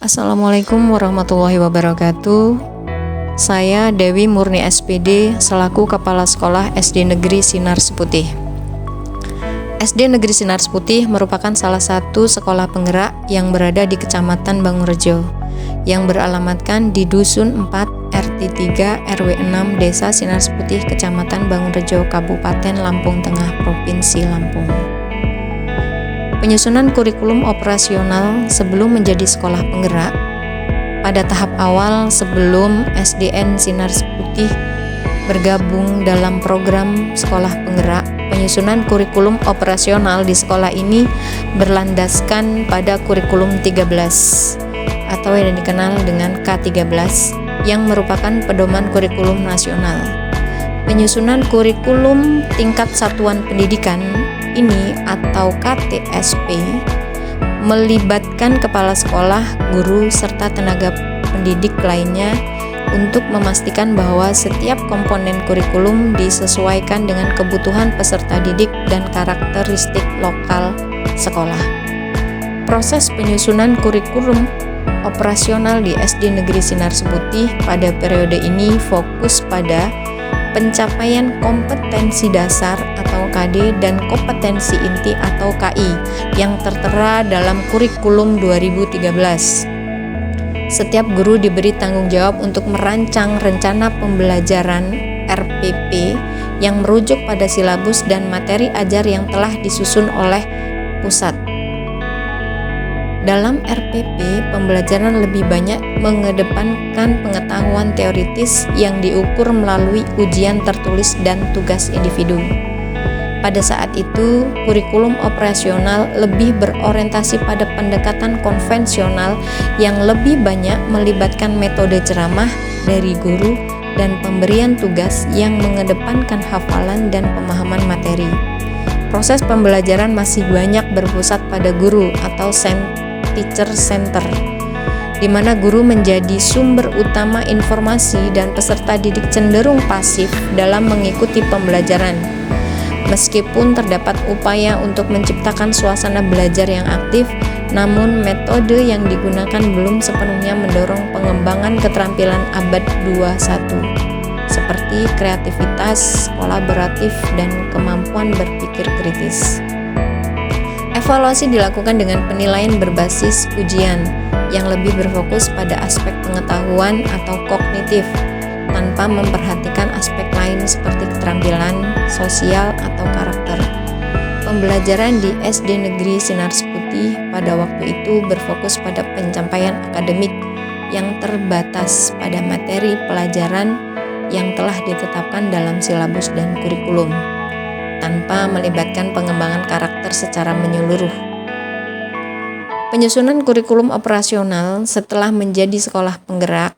Assalamualaikum warahmatullahi wabarakatuh. Saya Dewi Murni SPD selaku Kepala Sekolah SD Negeri Sinar Seputih. SD Negeri Sinar Seputih merupakan salah satu sekolah penggerak yang berada di Kecamatan Bangunrejo yang beralamatkan di Dusun 4 RT 3 RW 6 Desa Sinar Seputih Kecamatan Bangunrejo Kabupaten Lampung Tengah Provinsi Lampung. Penyusunan kurikulum operasional sebelum menjadi sekolah penggerak. Pada tahap awal sebelum SDN Sinar Seputih bergabung dalam program sekolah penggerak, penyusunan kurikulum operasional di sekolah ini berlandaskan pada kurikulum 13 atau yang dikenal dengan K13 yang merupakan pedoman kurikulum nasional. Penyusunan kurikulum tingkat satuan pendidikan ini atau KTSP melibatkan kepala sekolah, guru, serta tenaga pendidik lainnya untuk memastikan bahwa setiap komponen kurikulum disesuaikan dengan kebutuhan peserta didik dan karakteristik lokal sekolah. Proses penyusunan kurikulum operasional di SD Negeri Sinar Seputih pada periode ini fokus pada pencapaian kompetensi dasar atau KD dan kompetensi inti atau KI yang tertera dalam kurikulum 2013. Setiap guru diberi tanggung jawab untuk merancang rencana pembelajaran RPP yang merujuk pada silabus dan materi ajar yang telah disusun oleh pusat. Dalam RPP, pembelajaran lebih banyak mengedepankan pengetahuan teoritis yang diukur melalui ujian tertulis dan tugas individu. Pada saat itu, kurikulum operasional lebih berorientasi pada pendekatan konvensional yang lebih banyak melibatkan metode ceramah dari guru dan pemberian tugas yang mengedepankan hafalan dan pemahaman materi. Proses pembelajaran masih banyak berpusat pada guru atau teacher center, di mana guru menjadi sumber utama informasi dan peserta didik cenderung pasif dalam mengikuti pembelajaran. Meskipun terdapat upaya untuk menciptakan suasana belajar yang aktif, namun metode yang digunakan belum sepenuhnya mendorong pengembangan keterampilan abad 21, seperti kreativitas, kolaboratif, dan kemampuan berpikir kritis. Evaluasi dilakukan dengan penilaian berbasis ujian yang lebih berfokus pada aspek pengetahuan atau kognitif tanpa memperhatikan aspek lain seperti keterampilan, sosial, atau karakter. Pembelajaran di SD Negeri Sinar Seputih pada waktu itu berfokus pada pencapaian akademik yang terbatas pada materi pelajaran yang telah ditetapkan dalam silabus dan kurikulum, tanpa melibatkan pengembangan karakter secara menyeluruh. Penyusunan kurikulum operasional setelah menjadi sekolah penggerak.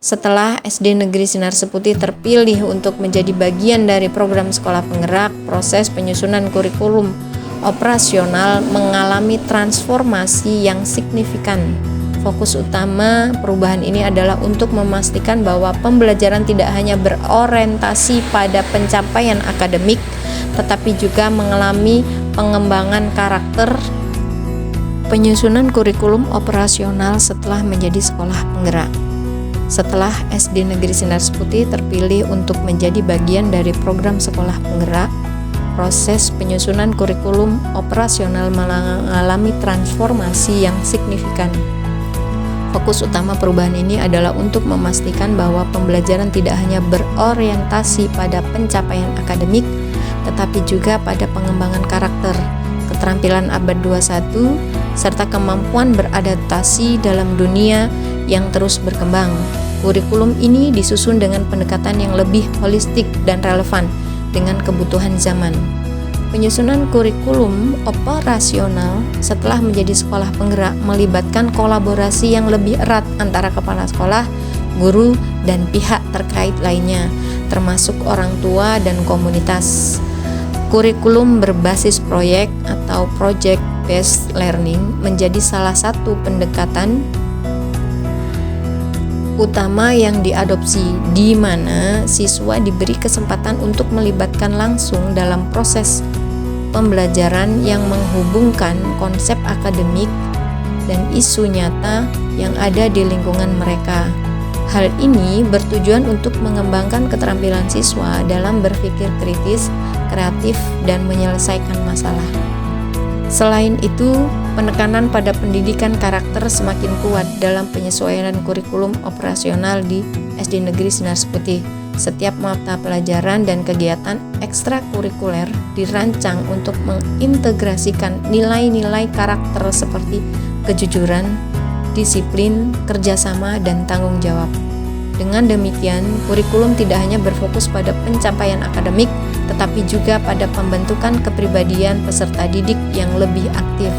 Setelah SD Negeri Sinar Seputih terpilih untuk menjadi bagian dari program sekolah penggerak, proses penyusunan kurikulum operasional mengalami transformasi yang signifikan. Fokus utama perubahan ini adalah untuk memastikan bahwa pembelajaran tidak hanya berorientasi pada pencapaian akademik, tetapi juga mengalami pengembangan karakter. Penyusunan kurikulum operasional setelah menjadi sekolah penggerak. Setelah SD Negeri Sinar Seputih terpilih untuk menjadi bagian dari program sekolah penggerak, proses penyusunan kurikulum operasional mengalami transformasi yang signifikan. Fokus utama perubahan ini adalah untuk memastikan bahwa pembelajaran tidak hanya berorientasi pada pencapaian akademik, tetapi juga pada pengembangan karakter, keterampilan abad 21, serta kemampuan beradaptasi dalam dunia yang terus berkembang. Kurikulum ini disusun dengan pendekatan yang lebih holistik dan relevan dengan kebutuhan zaman. Penyusunan kurikulum operasional setelah menjadi sekolah penggerak melibatkan kolaborasi yang lebih erat antara kepala sekolah, guru, dan pihak terkait lainnya, termasuk orang tua dan komunitas. Kurikulum berbasis proyek atau project based learning menjadi salah satu pendekatan utama yang diadopsi, di mana siswa diberi kesempatan untuk melibatkan langsung dalam proses pembelajaran yang menghubungkan konsep akademik dan isu nyata yang ada di lingkungan mereka. Hal ini bertujuan untuk mengembangkan keterampilan siswa dalam berpikir kritis, kreatif, dan menyelesaikan masalah. Selain itu, penekanan pada pendidikan karakter semakin kuat dalam penyesuaian kurikulum operasional di SD Negeri Sinar Seputih. Setiap mata pelajaran dan kegiatan ekstrakurikuler dirancang untuk mengintegrasikan nilai-nilai karakter seperti kejujuran, disiplin, kerjasama, dan tanggung jawab. Dengan demikian, kurikulum tidak hanya berfokus pada pencapaian akademik, tetapi juga pada pembentukan kepribadian peserta didik yang lebih aktif.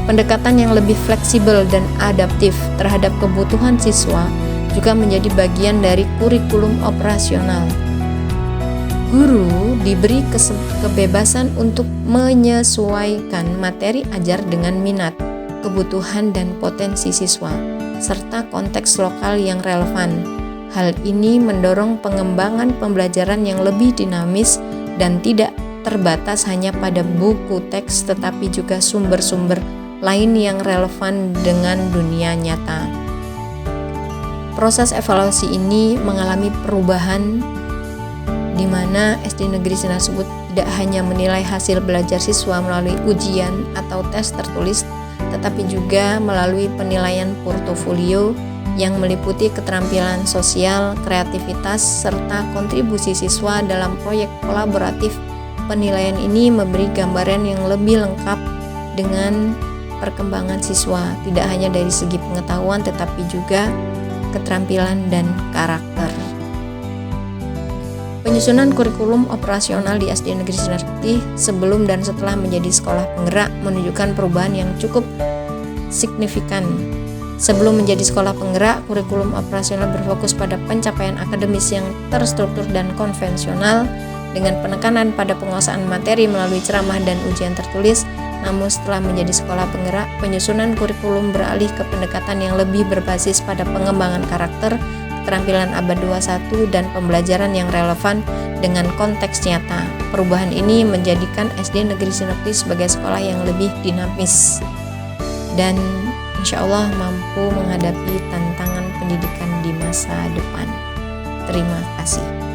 Pendekatan yang lebih fleksibel dan adaptif terhadap kebutuhan siswa juga menjadi bagian dari kurikulum operasional. Guru diberi kebebasan untuk menyesuaikan materi ajar dengan minat, kebutuhan dan potensi siswa, serta konteks lokal yang relevan. Hal ini mendorong pengembangan pembelajaran yang lebih dinamis dan tidak terbatas hanya pada buku teks, tetapi juga sumber-sumber lain yang relevan dengan dunia nyata. Proses evaluasi ini mengalami perubahan di mana SD Negeri Sinar Seputih tidak hanya menilai hasil belajar siswa melalui ujian atau tes tertulis, tetapi juga melalui penilaian portofolio yang meliputi keterampilan sosial, kreativitas, serta kontribusi siswa dalam proyek kolaboratif. Penilaian ini memberi gambaran yang lebih lengkap dengan perkembangan siswa, tidak hanya dari segi pengetahuan tetapi juga keterampilan dan karakter. Penyusunan kurikulum operasional di SD Negeri Sinar Seputih sebelum dan setelah menjadi sekolah penggerak menunjukkan perubahan yang cukup signifikan. Sebelum menjadi sekolah penggerak, kurikulum operasional berfokus pada pencapaian akademis yang terstruktur dan konvensional dengan penekanan pada penguasaan materi melalui ceramah dan ujian tertulis. Namun setelah menjadi sekolah penggerak, penyusunan kurikulum beralih ke pendekatan yang lebih berbasis pada pengembangan karakter, keterampilan abad 21, dan pembelajaran yang relevan dengan konteks nyata. Perubahan ini menjadikan SD Negeri Sinar Seputih sebagai sekolah yang lebih dinamis dan insya Allah mampu menghadapi tantangan pendidikan di masa depan. Terima kasih.